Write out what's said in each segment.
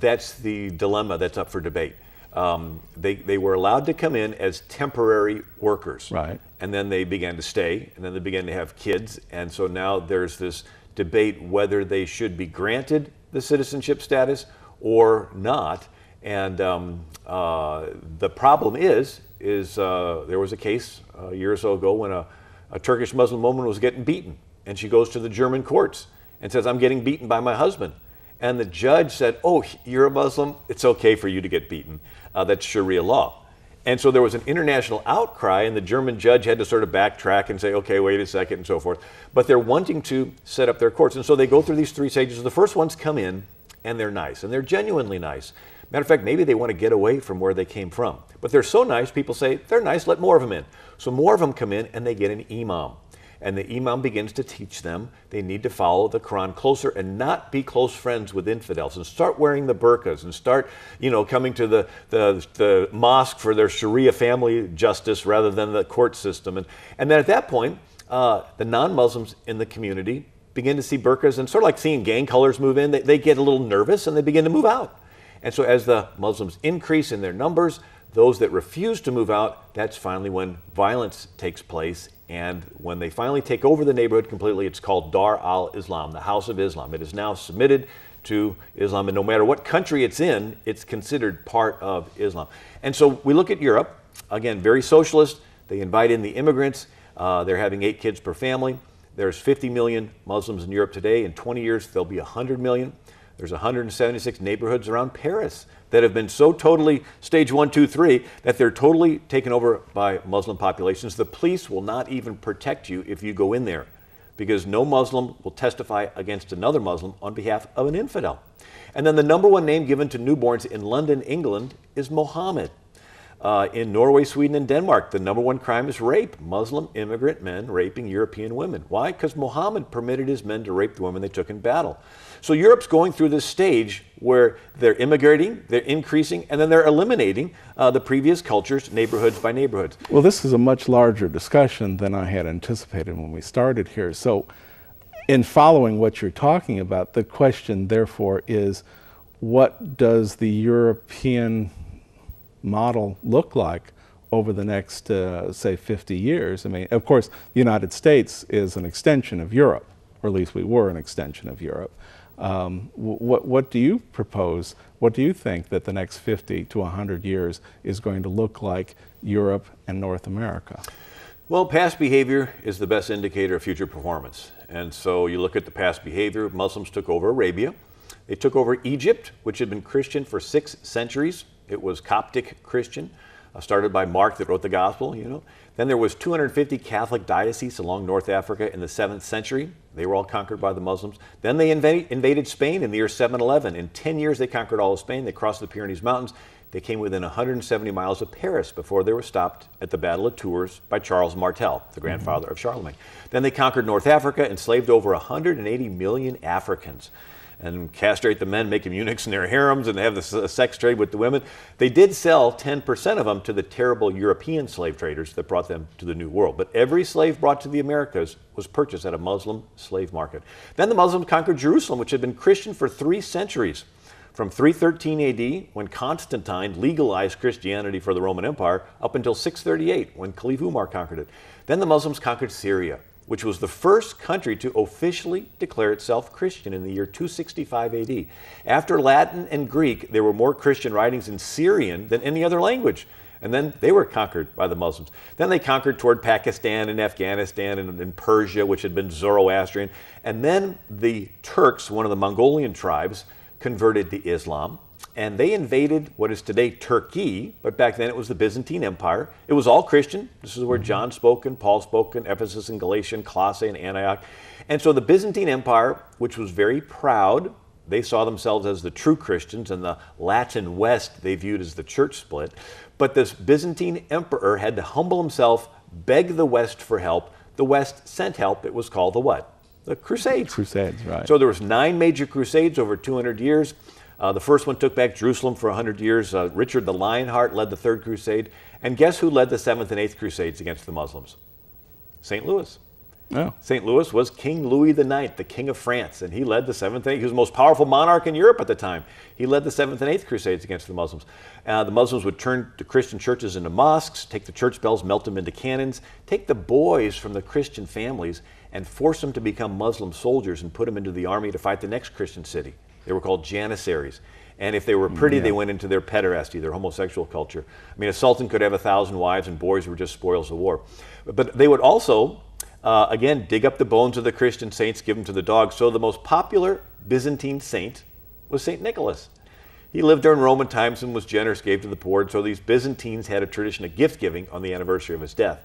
That's the dilemma that's up for debate. They were allowed to come in as temporary workers. Right. And then they began to stay, and then they began to have kids. And so now there's this debate whether they should be granted the citizenship status or not. And the problem is there was a case a year or so ago when a Turkish Muslim woman was getting beaten. And she goes to the German courts and says, I'm getting beaten by my husband. And the judge said, oh, you're a Muslim? It's okay for you to get beaten. That's Sharia law. And so there was an international outcry, and the German judge had to sort of backtrack and say, okay, wait a second, and so forth. But they're wanting to set up their courts. And so they go through these three stages. The first ones come in, and they're nice, and they're genuinely nice. Matter of fact, maybe they want to get away from where they came from. But they're so nice, people say, they're nice, let more of them in. So more of them come in, and they get an imam. And the imam begins to teach them they need to follow the Quran closer and not be close friends with infidels, and start wearing the burqas, and start, coming to the mosque for their Sharia family justice rather than the court system. And then at that point, the non-Muslims in the community begin to see burqas, and sort of like seeing gang colors move in, they get a little nervous and they begin to move out. And so as the Muslims increase in their numbers, those that refuse to move out, that's finally when violence takes place. And when they finally take over the neighborhood completely, it's called Dar al-Islam, the House of Islam. It is now submitted to Islam, and no matter what country it's in, it's considered part of Islam. And so we look at Europe, again, very socialist. They invite in the immigrants. They're having 8 kids per family. There's 50 million Muslims in Europe today. In 20 years, there'll be 100 million. There's 176 neighborhoods around Paris that have been so totally stage 1, 2, 3 that they're totally taken over by Muslim populations. The police will not even protect you if you go in there, because no Muslim will testify against another Muslim on behalf of an infidel. And then the number one name given to newborns in London, England, is Mohammed. In Norway, Sweden, and Denmark, the number one crime is rape. Muslim immigrant men raping European women. Why? Because Muhammad permitted his men to rape the women they took in battle. So Europe's going through this stage where they're immigrating, they're increasing, and then they're eliminating the previous cultures, neighborhoods by neighborhoods. Well, this is a much larger discussion than I had anticipated when we started here. So in following what you're talking about, the question, therefore, is what does the European model look like over the next, say, 50 years? I mean, of course, the United States is an extension of Europe, or at least we were an extension of Europe. What do you propose? What do you think that the next 50 to 100 years is going to look like Europe and North America? Well, past behavior is the best indicator of future performance. And so you look at the past behavior. Muslims took over Arabia. They took over Egypt, which had been Christian for 6 centuries. It was Coptic Christian, started by Mark that wrote the gospel, Then there was 250 Catholic dioceses along North Africa in the 7th century. They were all conquered by the Muslims. Then they invaded Spain in the year 711. In 10 years, they conquered all of Spain. They crossed the Pyrenees Mountains. They came within 170 miles of Paris before they were stopped at the Battle of Tours by Charles Martel, the grandfather of Charlemagne. Then they conquered North Africa, enslaved over 180 million Africans, and castrate the men, make them eunuchs in their harems, and they have the sex trade with the women. They did sell 10% of them to the terrible European slave traders that brought them to the New World. But every slave brought to the Americas was purchased at a Muslim slave market. Then the Muslims conquered Jerusalem, which had been Christian for 3 centuries. From 313 AD, when Constantine legalized Christianity for the Roman Empire, up until 638, when Caliph Umar conquered it. Then the Muslims conquered Syria, which was the first country to officially declare itself Christian in the year 265 AD. After Latin and Greek, there were more Christian writings in Syrian than any other language. And then they were conquered by the Muslims. Then they conquered toward Pakistan and Afghanistan and Persia, which had been Zoroastrian. And then the Turks, one of the Mongolian tribes, converted to Islam. And they invaded what is today Turkey, but back then it was the Byzantine Empire. It was all Christian. This is where John spoke and Paul spoke, and Ephesus and Galatia and Colossae and Antioch. And so the Byzantine Empire, which was very proud, they saw themselves as the true Christians, and the Latin West they viewed as the church split. But this Byzantine emperor had to humble himself, beg the West for help. The West sent help. It was called the what? The Crusades. Crusades, right. So there was 9 major crusades over 200 years. The first one took back Jerusalem for 100 years. Richard the Lionheart led the 3rd crusade. And guess who led the 7th and 8th crusades against the Muslims? St. Louis. Oh. St. Louis was King Louis IX, the King of France, and he led the Seventh and Eighth. He was the most powerful monarch in Europe at the time. He led the Seventh and Eighth Crusades against the Muslims. The Muslims would turn the Christian churches into mosques, take the church bells, melt them into cannons, take the boys from the Christian families and force them to become Muslim soldiers and put them into the army to fight the next Christian city. They were called Janissaries. And if they were pretty, they went into their pederasty, their homosexual culture. I mean, a sultan could have 1,000 wives and boys were just spoils of war. But they would also again, dig up the bones of the Christian saints, give them to the dogs. So the most popular Byzantine saint was St. Nicholas. He lived during Roman times and was generous, gave to the poor. And so these Byzantines had a tradition of gift giving on the anniversary of his death.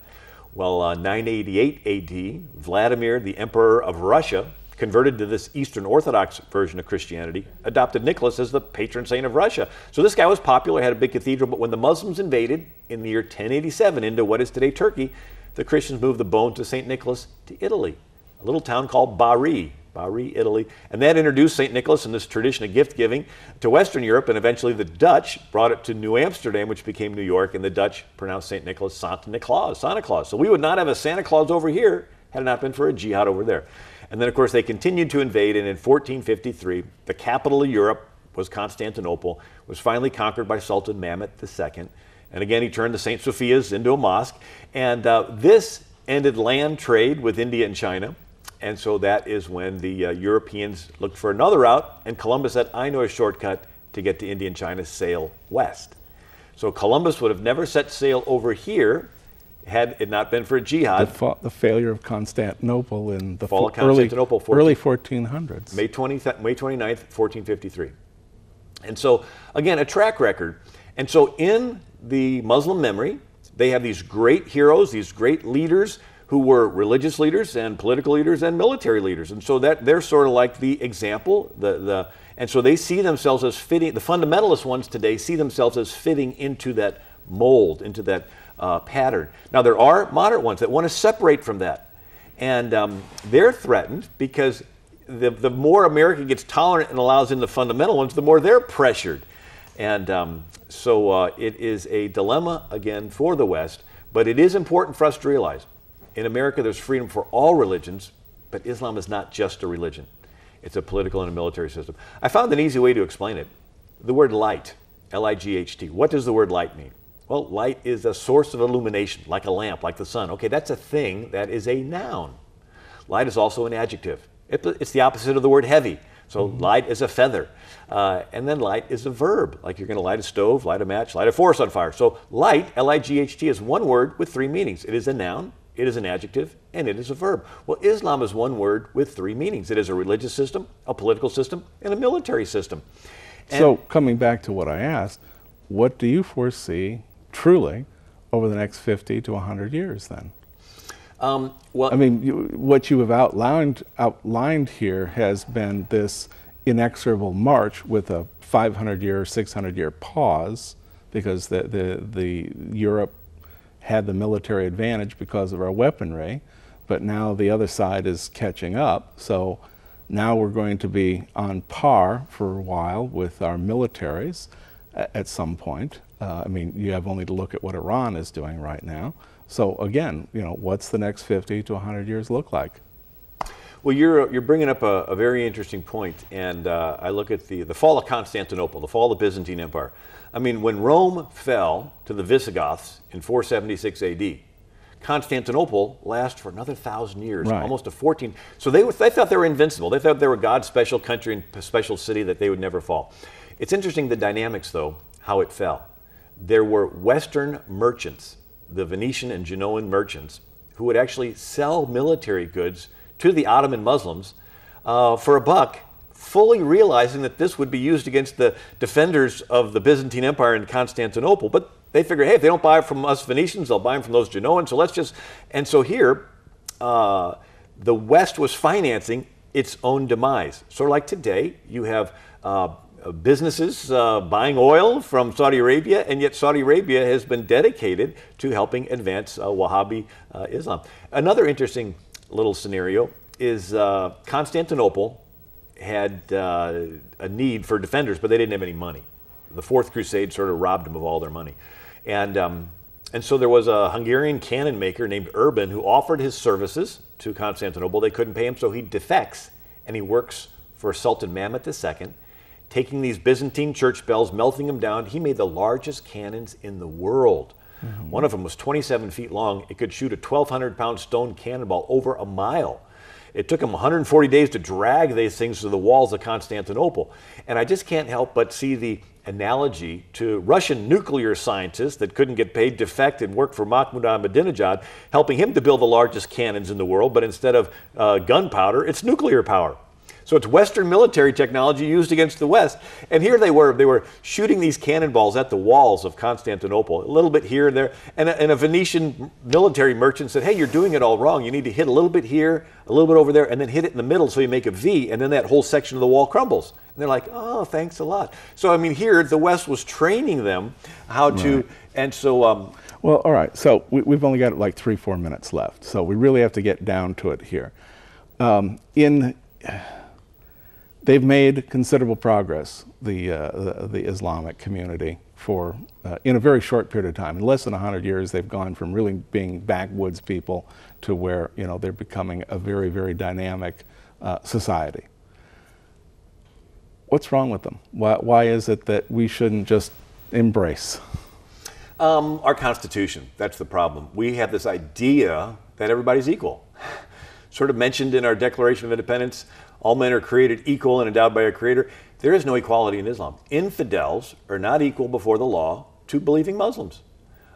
Well, 988 AD, Vladimir, the Emperor of Russia, converted to this Eastern Orthodox version of Christianity, adopted Nicholas as the patron saint of Russia. So this guy was popular, had a big cathedral, but when the Muslims invaded in the year 1087 into what is today Turkey, the Christians moved the bones of St. Nicholas to Italy, a little town called Bari, Italy. And that introduced St. Nicholas and this tradition of gift giving to Western Europe, and eventually the Dutch brought it to New Amsterdam, which became New York, and the Dutch pronounced St. Nicholas Santa Claus. So we would not have a Santa Claus over here had it not been for a jihad over there. And then, of course, they continued to invade, and in 1453, the capital of Europe was Constantinople, was finally conquered by Sultan Mehmed II. And again, he turned the St. Sophia's into a mosque. And this ended land trade with India and China. And so that is when the Europeans looked for another route. And Columbus said, I know a shortcut to get to India and China, sail west. So Columbus would have never set sail over here had it not been for a jihad. The failure of Constantinople in the fall of Constantinople, early 1400s. May 29th, 1453. And so, again, a track record. And so in the Muslim memory, they have these great heroes, these great leaders who were religious leaders and political leaders and military leaders. And so that they're sort of like the example, and so they see themselves as fitting, the fundamentalist ones today see themselves as fitting into that mold, into that pattern. Now there are moderate ones that want to separate from that. And they're threatened because the more America gets tolerant and allows in the fundamental ones, the more they're pressured. And so it is a dilemma, again, for the West, but it is important for us to realize in America there's freedom for all religions, but Islam is not just a religion. It's a political and a military system. I found an easy way to explain it. The word light, L-I-G-H-T. What does the word light mean? Well, light is a source of illumination, like a lamp, like the sun. Okay, that's a thing that is a noun. Light is also an adjective. It's the opposite of the word heavy. So light is a feather. And then light is a verb, like you're going to light a stove, light a match, light a forest on fire. So light, L-I-G-H-T, is one word with three meanings. It is a noun, it is an adjective, and it is a verb. Well, Islam is one word with three meanings. It is a religious system, a political system, and a military system. And so coming back to what I asked, what do you foresee truly over the next 50 to 100 years then? Well, I mean, what you have outlined here has been this inexorable march with a 500-year, 600-year pause because the Europe had the military advantage because of our weaponry, but now the other side is catching up. So now we're going to be on par for a while with our militaries at some point. I mean, you have only to look at what Iran is doing right now. So again, what's the next 50 to 100 years look like? Well, you're bringing up a very interesting point, and I look at the fall of Constantinople, the fall of the Byzantine Empire. I mean, when Rome fell to the Visigoths in 476 AD, Constantinople lasted for another 1,000 years, right. Almost to 14. So they thought they were invincible. They thought they were God's special country and special city, that they would never fall. It's interesting, the dynamics, though, how it fell. There were Western merchants, the Venetian and Genoan merchants, who would actually sell military goods to the Ottoman Muslims for a buck, fully realizing that this would be used against the defenders of the Byzantine Empire in Constantinople. But they figured, hey, if they don't buy it from us Venetians, they'll buy them from those Genoans. And so here, the West was financing its own demise. Sort of like today, you have businesses buying oil from Saudi Arabia, and yet Saudi Arabia has been dedicated to helping advance Wahhabi Islam. Another interesting little scenario is Constantinople had a need for defenders, but they didn't have any money. The Fourth Crusade sort of robbed them of all their money. And so there was a Hungarian cannon maker named Urban who offered his services to Constantinople. They couldn't pay him, so he defects, and he works for Sultan Mehmed II, taking these Byzantine church bells, melting them down. He made the largest cannons in the world. One of them was 27 feet long. It could shoot a 1,200-pound stone cannonball over a mile. It took him 140 days to drag these things to the walls of Constantinople. And I just can't help but see the analogy to Russian nuclear scientists that couldn't get paid, defect, and work for Mahmoud Ahmadinejad, helping him to build the largest cannons in the world, but instead of gunpowder, it's nuclear power. So it's Western military technology used against the West. And here they were shooting these cannonballs at the walls of Constantinople, a little bit here and there. And a Venetian military merchant said, hey, you're doing it all wrong. You need to hit a little bit here, a little bit over there, and then hit it in the middle so you make a V, and then that whole section of the wall crumbles. And they're like, oh, thanks a lot. So, I mean, here the West was training them how to, and so... well, all right. So we've only got like 3-4 minutes left. So we really have to get down to it here. They've made considerable progress, the Islamic community, in a very short period of time. In less than 100 years, they've gone from really being backwoods people to where they're becoming a very, very dynamic society. What's wrong with them? Why is it that we shouldn't just embrace? Our Constitution, that's the problem. We have this idea that everybody's equal. Sort of mentioned in our Declaration of Independence, all men are created equal and endowed by a creator. There is no equality in Islam. Infidels are not equal before the law to believing Muslims.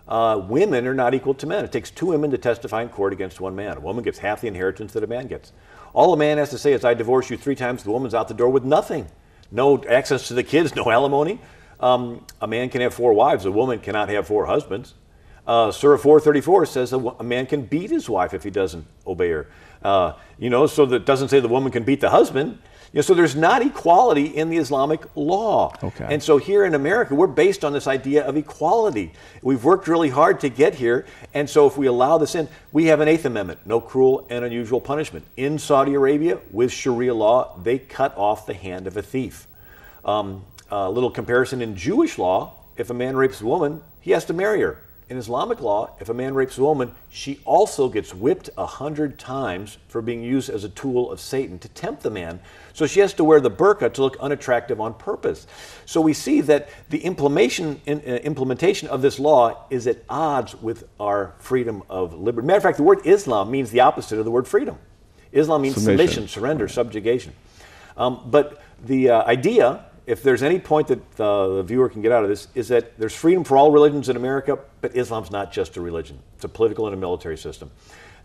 Women are not equal to men. It takes 2 women to testify in court against 1 man. A woman gets half the inheritance that a man gets. All a man has to say is, I divorce you 3 times, the woman's out the door with nothing. No access to the kids, no alimony. A man can have 4 wives, a woman cannot have 4 husbands. Surah 434 says a man can beat his wife if he doesn't obey her. So that doesn't say the woman can beat the husband. So there's not equality in the Islamic law. Okay. And so here in America, we're based on this idea of equality. We've worked really hard to get here. And so if we allow this in, we have an 8th Amendment, no cruel and unusual punishment. In Saudi Arabia, with Sharia law, they cut off the hand of a thief. A little comparison in Jewish law, if a man rapes a woman, he has to marry her. In Islamic law, if a man rapes a woman, she also gets whipped 100 times for being used as a tool of Satan to tempt the man. So she has to wear the burqa to look unattractive on purpose. So we see that the implementation of this law is at odds with our freedom of liberty. Matter of fact, the word Islam means the opposite of the word freedom. Islam means submission, surrender, subjugation. But the idea, if there's any point that the viewer can get out of this, is that there's freedom for all religions in America, but Islam's not just a religion. It's a political and a military system.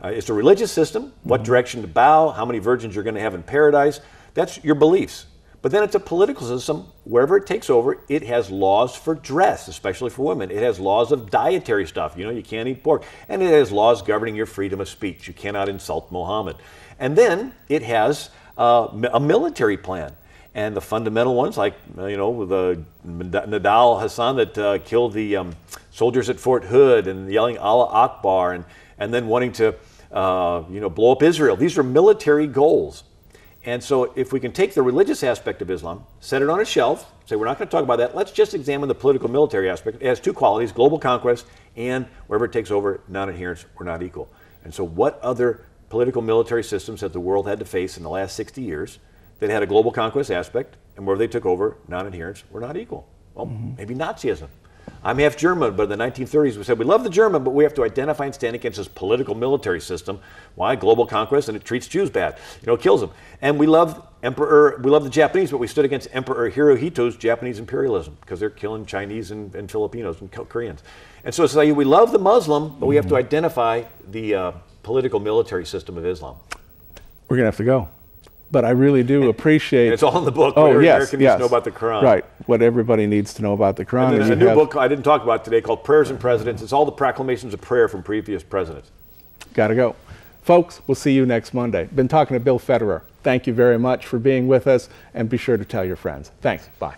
It's a religious system, what direction to bow, how many virgins you're going to have in paradise. That's your beliefs. But then it's a political system. Wherever it takes over, it has laws for dress, especially for women. It has laws of dietary stuff. You can't eat pork. And it has laws governing your freedom of speech. You cannot insult Muhammad. And then it has a military plan. And the fundamental ones, like, the Nadal Hassan that killed the soldiers at Fort Hood and yelling Allah Akbar and then wanting to, blow up Israel. These are military goals. And so if we can take the religious aspect of Islam, set it on a shelf, say we're not going to talk about that, let's just examine the political military aspect. It has 2 qualities, global conquest and wherever it takes over, non-adherence, we're not equal. And so what other political military systems has the world had to face in the last 60 years that had a global conquest aspect, and where they took over, non-adherence, were not equal? Well, maybe Nazism. I'm half German, but in the 1930s we said, we love the German, but we have to identify and stand against this political military system. Why? Global conquest, and it treats Jews bad. It kills them. And we love the Japanese, but we stood against Emperor Hirohito's Japanese imperialism, because they're killing Chinese and Filipinos and Koreans. And so it's like, we love the Muslim, but we have to identify the political military system of Islam. We're going to have to go. But I really do appreciate... And it's all in the book, what Americans need to know about the Quran. Right, what everybody needs to know about the Quran. And there's a new book I didn't talk about today called Prayers and Presidents. It's all the proclamations of prayer from previous presidents. Got to go. Folks, we'll see you next Monday. Been talking to Bill Federer. Thank you very much for being with us, and be sure to tell your friends. Thanks. Bye.